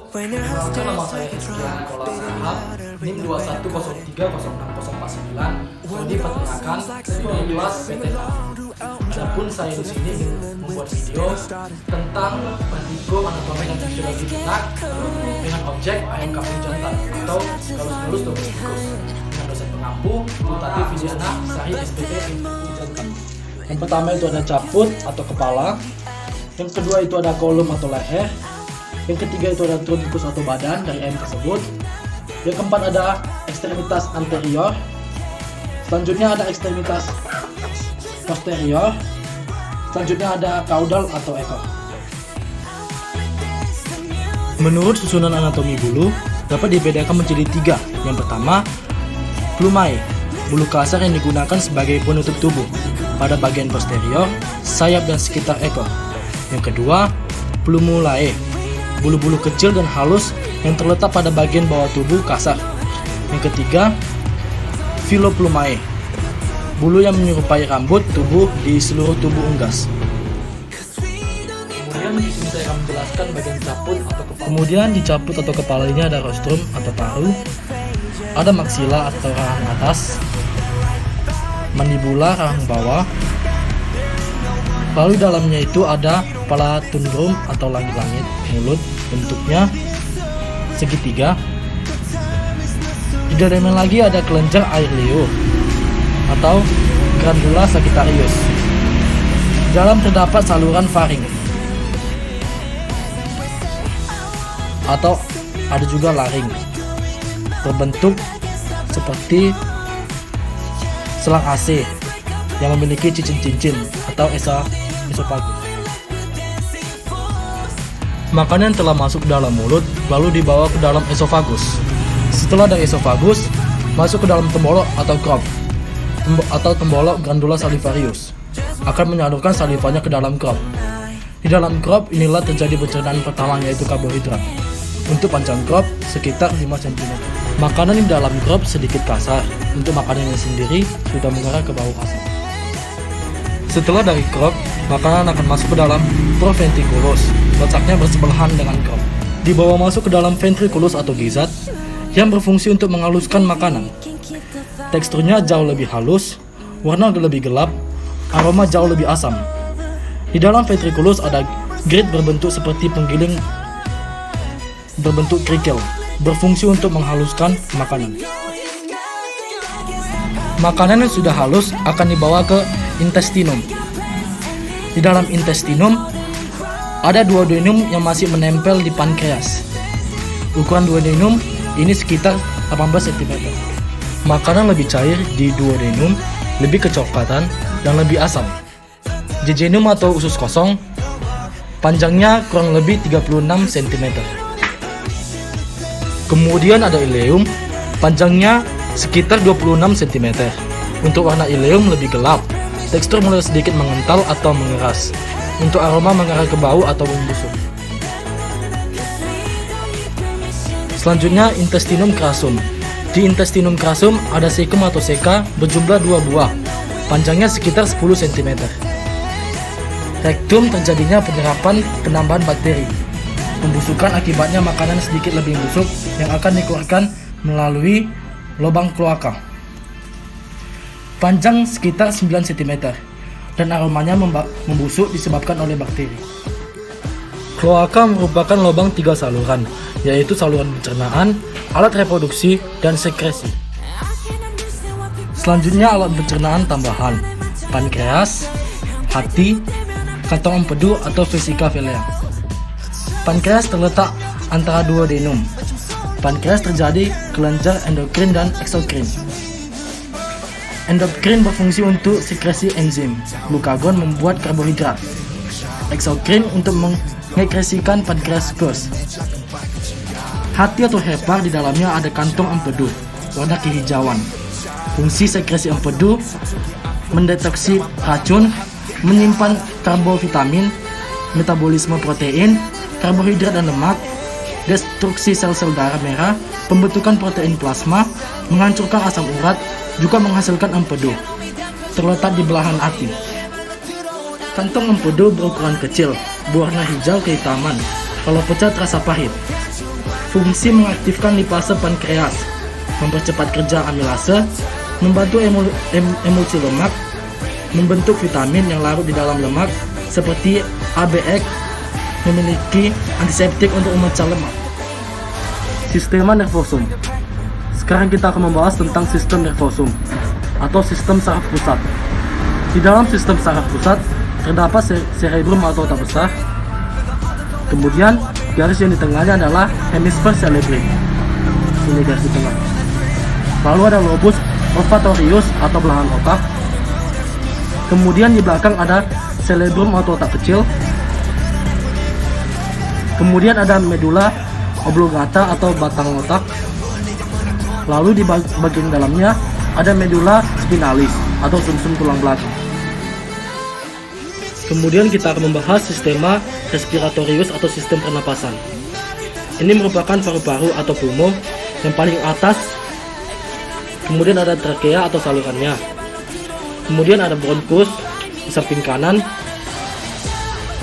Perkenalkan, nama saya Hizkian Nikola Sarahap, NIM 21030609. Saya diperkenalkan dari kelas PTK. Adapun saya di sini membuat video tentang partikel anatomi dan fisiologi ternak dengan objek ayam kampung jantan atau galus-galus domestikus dengan dosen pengampu Bu Tati Vidiana Sari SPT jantan. Yang pertama itu ada caput atau kepala, yang kedua itu ada kolum atau leher, yang ketiga itu ada trunkus atau badan dari ayam tersebut, yang keempat ada ekstremitas anterior, selanjutnya ada ekstremitas posterior, selanjutnya ada caudal atau ekor. Menurut susunan anatomi bulu dapat dibedakan menjadi tiga. Yang pertama, plumae, bulu kasar yang digunakan sebagai penutup tubuh pada bagian posterior, sayap dan sekitar ekor. Yang kedua, plumulae, bulu-bulu kecil dan halus yang terletak pada bagian bawah tubuh kasar. Yang ketiga, filoplumae, bulu yang menyerupai rambut tubuh di seluruh tubuh unggas. Kemudian di sini saya akan menjelaskan bagian caput atau kepala. Kemudian di caput atau kepala ini ada rostrum atau paru, ada maksila atau rahang atas, mandibula rahang bawah. Lalu dalamnya itu ada kepala tundrum atau langit-langit, mulut bentuknya segitiga. Di dalamnya lagi ada kelenjar air liur atau glandula sagittarius. Di dalam terdapat saluran faring atau ada juga laring, berbentuk seperti selang AC yang memiliki cincin-cincin atau esofagus. Makanan telah masuk ke dalam mulut lalu dibawa ke dalam esofagus. Setelah dari esofagus masuk ke dalam tembolok atau crop atau tembolok glandula salivarius akan menyalurkan salivanya ke dalam crop. Di dalam crop inilah terjadi pencernaan pertama, yaitu karbohidrat. Untuk panjang crop sekitar 5 cm. Makanan di dalam crop sedikit kasar. Untuk makanannya sendiri sudah mengarah ke bau asam. Setelah dari crop, makanan akan masuk ke dalam proventriculus, letaknya bersebelahan dengan crop. Dibawa masuk ke dalam ventriculus atau gizat yang berfungsi untuk menghaluskan makanan. Teksturnya jauh lebih halus, warna lebih gelap, aroma jauh lebih asam. Di dalam ventriculus ada grid berbentuk seperti penggiling berbentuk kerikil, berfungsi untuk menghaluskan makanan. Makanan yang sudah halus akan dibawa ke intestinum. Di dalam intestinum ada duodenum yang masih menempel di pankreas. Ukuran duodenum ini sekitar 18 cm. Makanan lebih cair di duodenum, lebih kecoklatan dan lebih asam. Jejunum atau usus kosong, panjangnya kurang lebih 36 cm. Kemudian ada ileum, panjangnya sekitar 26 cm. Untuk warna ileum lebih gelap, tekstur mulai sedikit mengental atau mengeras. Untuk aroma mengarah ke bau atau membusuk. Selanjutnya intestinum crassum. Di intestinum crassum ada cecum atau ceca berjumlah 2 buah, panjangnya sekitar 10 cm. Rektum terjadinya penyerapan penambahan bakteri. Pembusukan akibatnya makanan sedikit lebih busuk yang akan dikeluarkan melalui lubang kloaka. Panjang sekitar 9 cm dan aromanya membusuk disebabkan oleh bakteri. Kloaka merupakan lubang 3 saluran, yaitu saluran pencernaan, alat reproduksi, dan sekresi. Selanjutnya alat pencernaan tambahan, pankreas, hati, kantong empedu atau vesika velea. Pankreas terletak antara duodenum. Pankreas terjadi kelenjar endokrin dan eksokrin. Endokrin berfungsi untuk sekresi enzim. Glukagon membuat karbohidrat. Eksokrin untuk mengekresikan pankreas first. Hati atau hepar di dalamnya ada kantong empedu, warna kehijauan. Fungsi sekresi empedu mendeteksi racun, menyimpan karbovitamin, metabolisme protein, karbohidrat dan lemak, destruksi sel-sel darah merah, pembentukan protein plasma, menghancurkan asam urat, juga menghasilkan empedu. Terletak di belahan hati. Kantong empedu berukuran kecil berwarna hijau kehitaman. Kalau pecah terasa pahit. Fungsi mengaktifkan lipase pankreas, mempercepat kerja amilase, membantu emulsi lemak, membentuk vitamin yang larut di dalam lemak seperti ABX, memiliki antiseptik untuk memecah lemak. Sistema nervosum. Sekarang kita akan membahas tentang sistem nervosum atau sistem saraf pusat. Di dalam sistem saraf pusat terdapat cerebrum atau otak besar. Kemudian garis yang di tengahnya adalah hemisfer cerebri. Ini garis di tengah. Lalu ada lobus olfatorius atau belahan otak. Kemudian di belakang ada cerebrum atau otak kecil. Kemudian ada medula oblongata atau batang otak. Lalu di bagian dalamnya ada medula spinalis atau sumsum tulang belakang. Kemudian kita akan membahas sistema respiratorius atau sistem pernapasan. Ini merupakan paru-paru atau pulmo yang paling atas. Kemudian ada trakea atau salurannya. Kemudian ada bronkus di samping kanan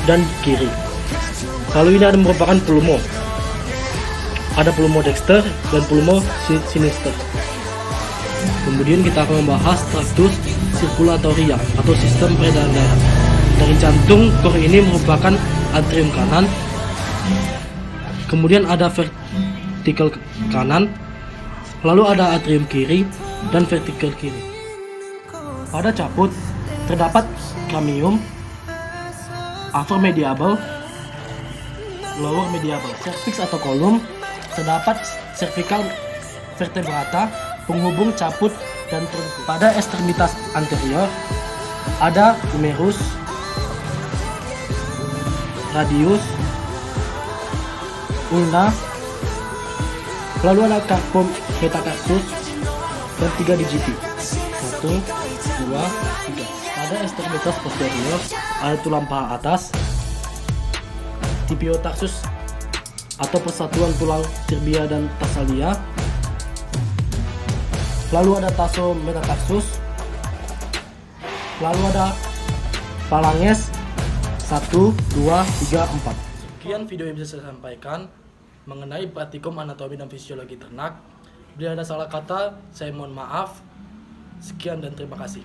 dan kiri. Lalu ini ada merupakan pulmo. Ada pulmo dexter dan pulmo sinister. Kemudian kita akan membahas traktus circulatoria atau sistem peredaran darah. Dari jantung, kor ini merupakan atrium kanan. Kemudian ada vertikal kanan. Lalu ada atrium kiri dan vertikal kiri. Pada caput terdapat cranium, upper mediable, lower mediable. Cervix atau kolum terdapat cervical vertebrata, penghubung caput dan trunkus. Pada ekstremitas anterior ada humerus, radius, ulna, lalu ada carpum metacarsus dan 3 digiti. 1, 2, 3. Pada ekstremitas posterior ada tulang paha atas, tibiotarsus atau persatuan tulang tibia dan tarsalia. Lalu ada tasometatarsus. Lalu ada phalanges 1, 2, 3, 4. Sekian video yang bisa saya sampaikan mengenai praktikum anatomi dan fisiologi ternak. Bila ada salah kata, saya mohon maaf. Sekian dan terima kasih.